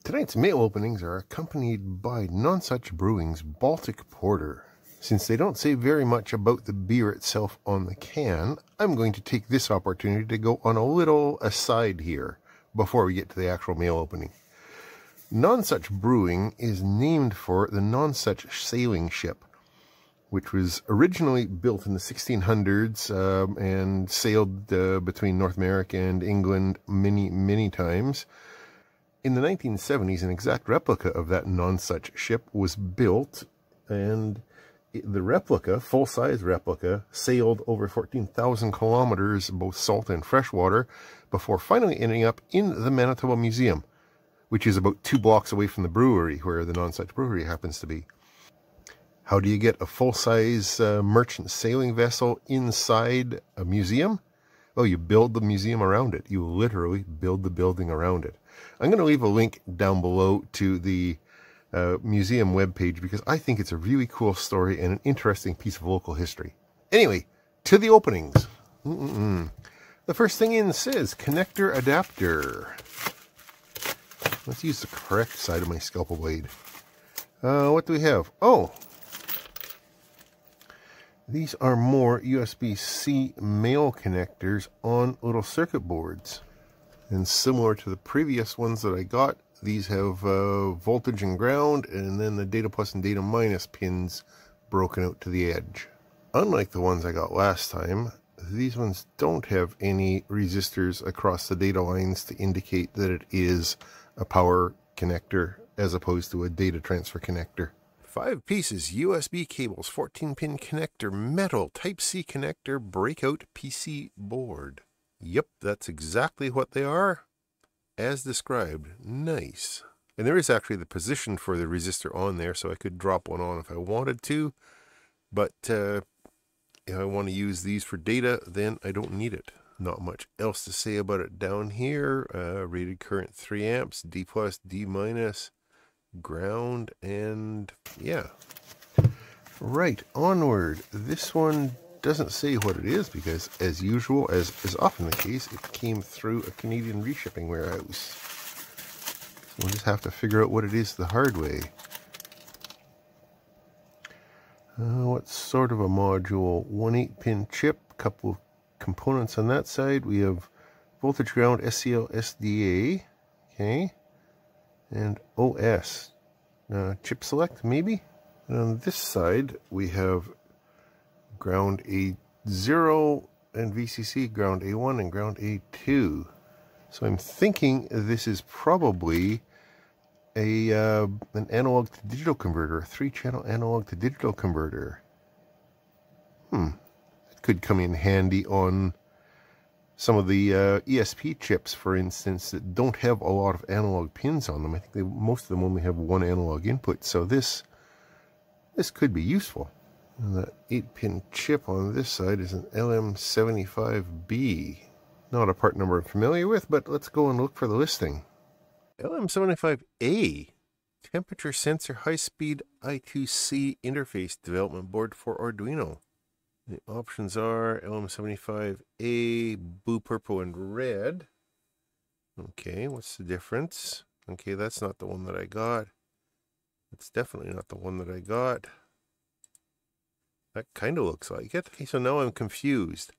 Tonight's mail openings are accompanied by Nonsuch Brewing's Baltic Porter. Since they don't say very much about the beer itself on the can, I'm going to take this opportunity to go on a little aside here before we get to the actual mail opening. Nonsuch Brewing is named for the Nonsuch sailing ship, which was originally built in the 1600s and sailed between North America and England many times. In the 1970s, an exact replica of that Nonsuch ship was built, and the replica, full-size replica, sailed over 14,000 kilometers, both salt and freshwater, before finally ending up in the Manitoba Museum, which is about 2 blocks away from the brewery, where the Nonsuch Brewery happens to be. How do you get a full-size merchant sailing vessel inside a museum? Well, you build the museum around it. You literally build the building around it. I'm going to leave a link down below to the museum webpage because I think it's a really cool story and an interesting piece of local history. Anyway, to the openings. The first thing in says connector adapter. Let's use the correct side of my scalpel blade. What do we have? Oh, these are more USB-C male connectors on little circuit boards. And similar to the previous ones that I got, these have voltage and ground, and then the data plus and data minus pins broken out to the edge. Unlike the ones I got last time, these ones don't have any resistors across the data lines to indicate that it is a power connector as opposed to a data transfer connector. 5 pieces, USB cables, 14-pin connector, metal, Type-C connector, breakout PC board. Yep, that's exactly what they are, as described. Nice. And there is actually the position for the resistor on there, so I could drop one on if I wanted to. But if I want to use these for data, then I don't need it. Not much else to say about it down here. Rated current 3 amps, D+, D-, ground, and yeah. Right, onward. This one doesn't say what it is because, as usual, as is often the case, it came through a Canadian reshipping warehouse. So we'll just have to figure out what it is the hard way. What sort of a module? 1 8-pin chip, a couple of components on that side. We have voltage ground, SCL, SDA, okay, and OS. Chip select, maybe? And on this side, we have ground A0 and VCC, ground A1 and ground A2. So I'm thinking this is probably an analog to digital converter, a 3-channel analog to digital converter. It could come in handy on some of the ESP chips, for instance, that don't have a lot of analog pins on them. I think most of them only have 1 analog input, so this could be useful. And that 8-pin chip on this side is an LM75B. Not a part number I'm familiar with, but let's go and look for the listing. LM75A, temperature sensor high-speed I2C interface development board for Arduino. The options are LM75A, blue, purple, and red. Okay, what's the difference? Okay, that's not the one that I got. It's definitely not the one that I got. That kind of looks like it. Okay, so now I'm confused.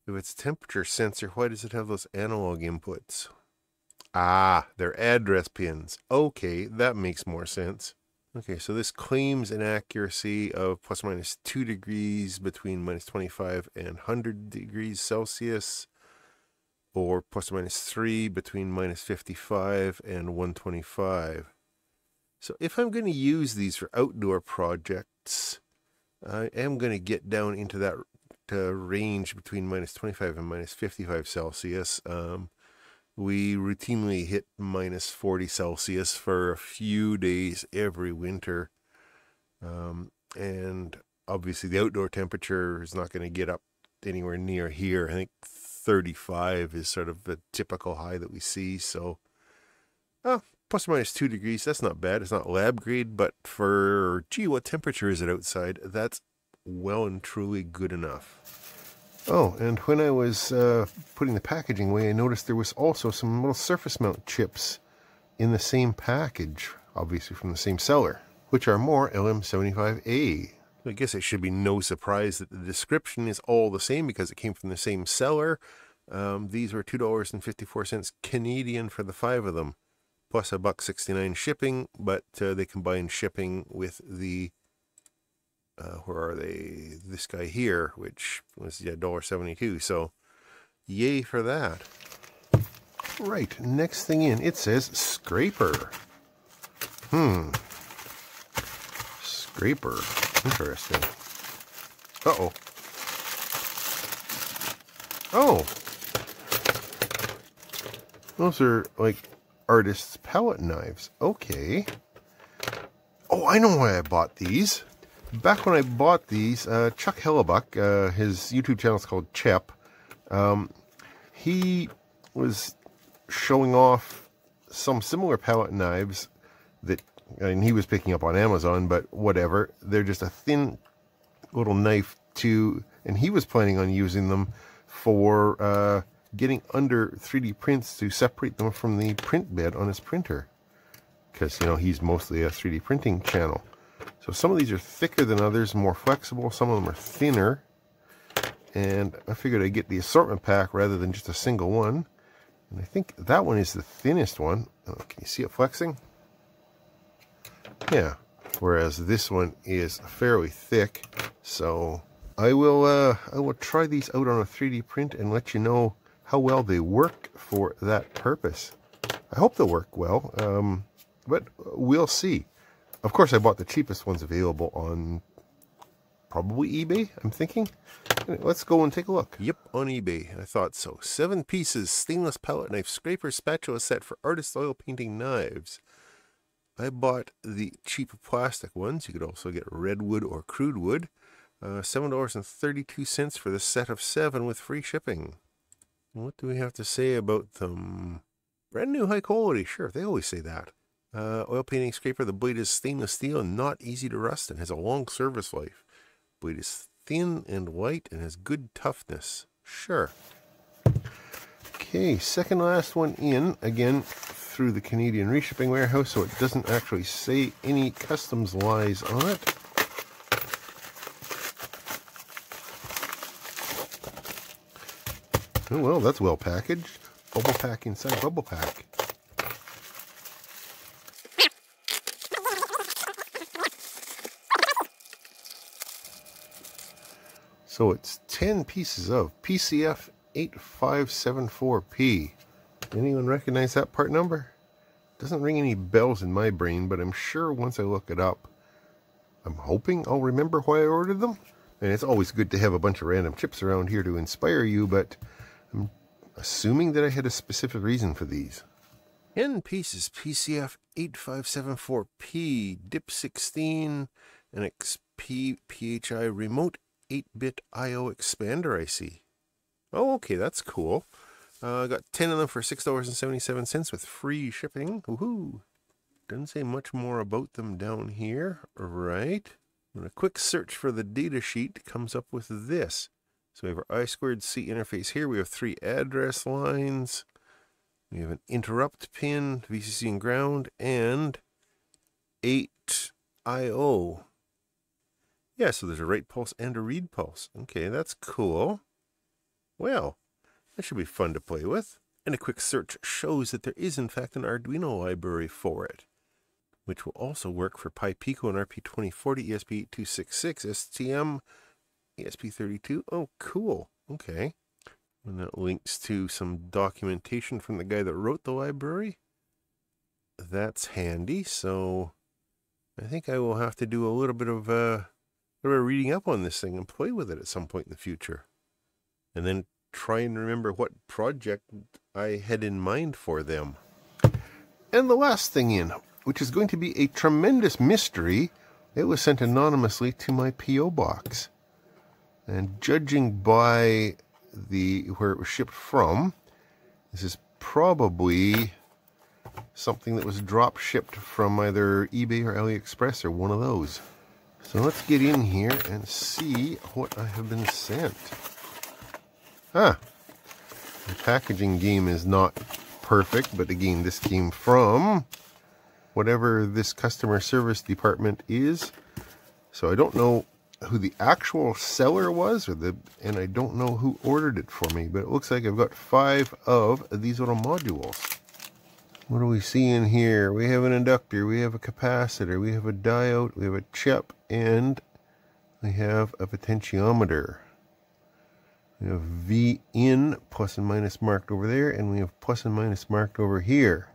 If it's temperature sensor, why does it have those analog inputs? Ah, they're address pins. Okay, that makes more sense. Okay, so this claims an accuracy of plus or minus 2 degrees between minus 25 and 100 degrees Celsius, or plus or minus 3 between minus 55 and 125. So if I'm going to use these for outdoor projects, I am going to get down into that range between minus 25 and minus 55 Celsius. We routinely hit minus 40 Celsius for a few days every winter. And obviously the outdoor temperature is not going to get up anywhere near here. I think 35 is sort of the typical high that we see. So plus or minus 2 degrees, that's not bad. It's not lab grade, but for, gee, what temperature is it outside? That's well and truly good enough. Oh, and when I was putting the packaging away, I noticed there was also some little surface mount chips in the same package, obviously from the same seller, which are more LM75A. I guess it should be no surprise that the description is all the same because it came from the same seller. These were $2.54 Canadian for the 5 of them, plus $1.69 shipping, but they combined shipping with the, where are they? This guy here, which was $1.72. So, yay for that. Right, next thing in, it says scraper. Scraper. Interesting. Uh-oh. Oh. Those are like artist's palette knives. Okay. Oh, I know why I bought these. Back when I bought these, Chuck Hellebuck, his YouTube channel is called Chep. He was showing off some similar palette knives that, and he was picking up on Amazon, but whatever. They're just a thin little knife and he was planning on using them for getting under 3D prints to separate them from the print bed on his printer. Because, you know, he's mostly a 3D printing channel. So some of these are thicker than others, more flexible. Some of them are thinner. And I figured I'd get the assortment pack rather than just a single one. And I think that one is the thinnest one. Oh, can you see it flexing? Yeah. Whereas this one is fairly thick. So I will try these out on a 3D print and let you know how well they work for that purpose. I hope they'll work well, but we'll see. Of course, I bought the cheapest ones available on probably eBay, I'm thinking. Let's go and take a look. Yep, on eBay. I thought so. 7 pieces stainless palette knife scraper spatula set for artist oil painting knives. I bought the cheap plastic ones. You could also get redwood or crude wood. $7.32 for the set of 7 with free shipping. What do we have to say about them? Brand new, high quality. Sure, they always say that. Oil painting scraper. The blade is stainless steel and not easy to rust and has a long service life. Blade is thin and light and has good toughness. Sure. Okay, second last one in. Again, through the Canadian reshipping warehouse, so it doesn't actually say any customs lies on it. Oh, well, that's well packaged. Bubble pack inside bubble pack. So it's 10 pieces of PCF 8574P. Anyone recognize that part number? Doesn't ring any bells in my brain, but I'm sure once I look it up, I'm hoping I'll remember why I ordered them. And it's always good to have a bunch of random chips around here to inspire you, but I'm assuming that I had a specific reason for these. 10 pieces PCF 8574P, DIP 16, and XP PHI remote 8-bit I/O expander, I see. Oh, okay, that's cool. I got 10 of them for $6.77 with free shipping. Woohoo! Doesn't say much more about them down here, right? And a quick search for the data sheet comes up with this. So we have our I2C interface here. We have 3 address lines. We have an interrupt pin, VCC and ground, and 8 I/O. Yeah, so there's a write pulse and a read pulse. Okay, that's cool. Well, that should be fun to play with. And a quick search shows that there is in fact an Arduino library for it, which will also work for PiPico and RP2040, ESP8266, STM, ESP32. Oh, cool. Okay. And that links to some documentation from the guy that wrote the library. That's handy. So I think I will have to do a little bit of reading up on this thing and play with it at some point in the future. And then try and remember what project I had in mind for them. And the last thing in, which is going to be a tremendous mystery, it was sent anonymously to my P.O. box. And judging by where it was shipped from, this is probably something that was drop shipped from either eBay or AliExpress or one of those. So let's get in here and see what I have been sent. Ah, the packaging game is not perfect, but again, this came from whatever this customer service department is. So I don't know who the actual seller was, and I don't know who ordered it for me, but it looks like I've got 5 of these little modules. What do we see in here? We have an inductor, we have a capacitor, we have a diode, we have a chip, and we have a potentiometer. We have V in, plus and minus marked over there, and we have plus and minus marked over here.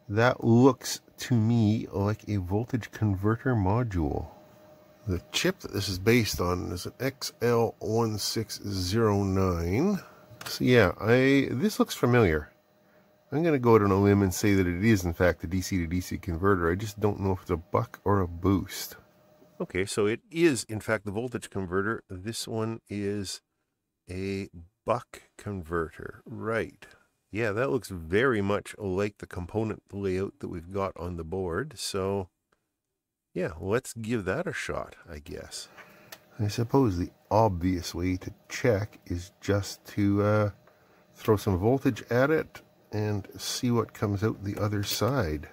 That looks to me like a voltage converter module. The chip that this is based on is an XL1609. So yeah, this looks familiar. I'm going to go out on a limb and say that it is in fact a DC to DC converter. I just don't know if it's a buck or a boost. Okay, so it is in fact the voltage converter. This one is a buck converter. Right. Yeah, that looks very much like the component layout that we've got on the board. So yeah, let's give that a shot, I guess. I suppose the obvious way to check is just to throw some voltage at it and see what comes out the other side.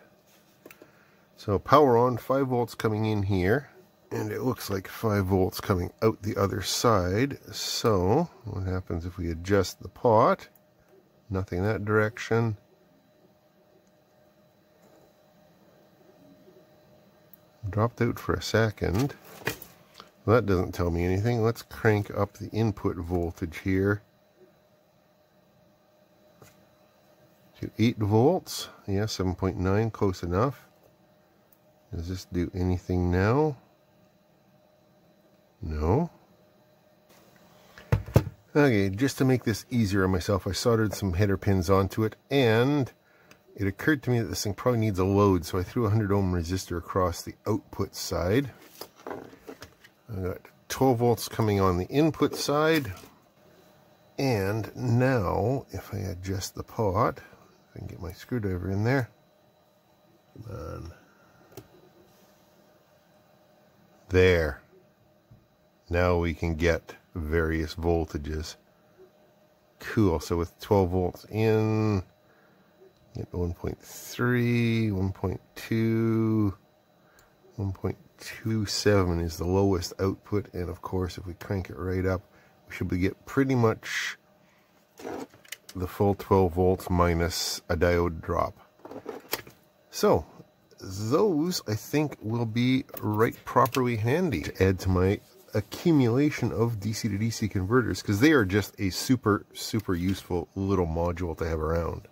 So power on, 5 volts coming in here, and it looks like 5 volts coming out the other side. So what happens if we adjust the pot? Nothing in that direction. Dropped out for a second. Well, that doesn't tell me anything. Let's crank up the input voltage here to 8 volts. Yeah, 7.9, close enough. Does this do anything now? No. Okay, just to make this easier on myself, I soldered some header pins onto it, and it occurred to me that this thing probably needs a load, so I threw a 100 ohm resistor across the output side. I got 12 volts coming on the input side, and now if I adjust the pot, if I can get my screwdriver in there, come on, there. Now we can get various voltages. Cool. So with 12 volts in, get 1.3, 1.2, 1.27 is the lowest output, and of course if we crank it right up, we should get pretty much the full 12 volts minus a diode drop. So those I think will be right properly handy to add to my accumulation of DC to DC converters, because they are just a super useful little module to have around.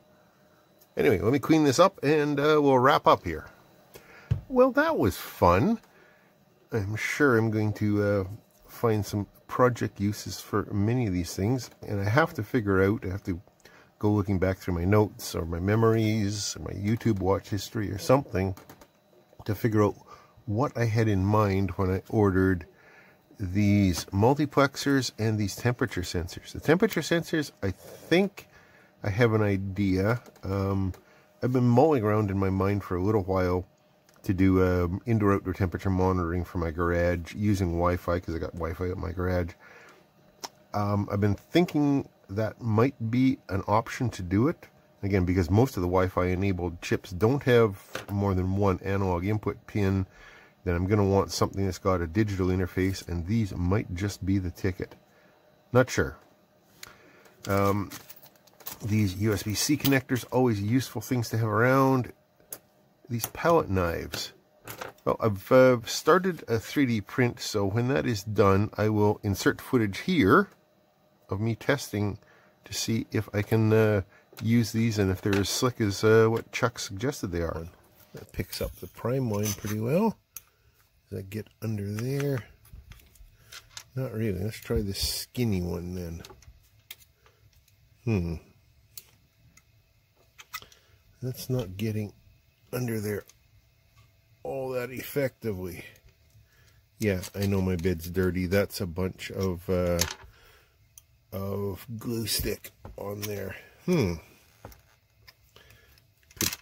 Anyway, let me clean this up and we'll wrap up here. Well, that was fun. I'm sure I'm going to find some project uses for many of these things, and I have to figure out, I have to go looking back through my notes or my memories or my YouTube watch history or something to figure out what I had in mind when I ordered these multiplexers and these temperature sensors. The temperature sensors, I think I have an idea. I've been mulling around in my mind for a little while to do indoor-outdoor temperature monitoring for my garage using Wi-Fi, because I got Wi-Fi at my garage. I've been thinking that might be an option to do it. Again, because most of the Wi-Fi enabled chips don't have more than one analog input pin, then I'm going to want something that's got a digital interface, and these might just be the ticket. Not sure. These USB-C connectors, always useful things to have around. These palette knives. Well, I've started a 3D print, so when that is done, I will insert footage here of me testing to see if I can use these, and if they're as slick as what Chuck suggested they are. That picks up the prime line pretty well. Does that get under there? Not really. Let's try this skinny one then. That's not getting under there all that effectively. Yeah, I know my bed's dirty. That's a bunch of glue stick on there. Could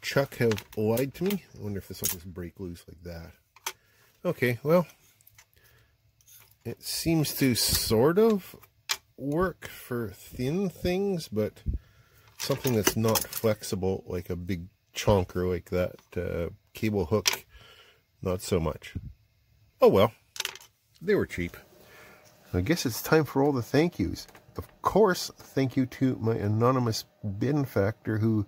Chuck have lied to me? I wonder if this will just break loose like that. Okay, well, it seems to sort of work for thin things, but something that's not flexible like a big chonker like that cable hook, not so much. Oh well, they were cheap. I guess it's time for all the thank yous. Of course, thank you to my anonymous benefactor who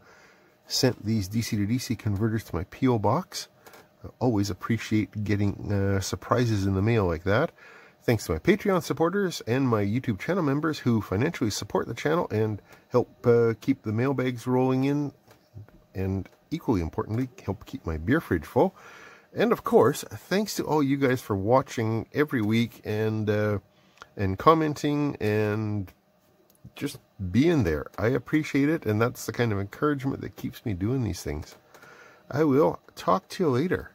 sent these DC to DC converters to my P.O. box. I always appreciate getting surprises in the mail like that. Thanks to my Patreon supporters and my YouTube channel members who financially support the channel and help keep the mailbags rolling in, and equally importantly, help keep my beer fridge full. And of course, thanks to all you guys for watching every week and commenting and just being there. I appreciate it, and that's the kind of encouragement that keeps me doing these things. I will talk to you later.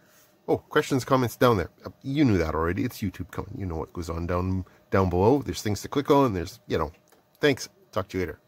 Oh, questions, comments down there. You knew that already. It's YouTube coming. You know what goes on down below. There's things to click on. There's, thanks. Talk to you later.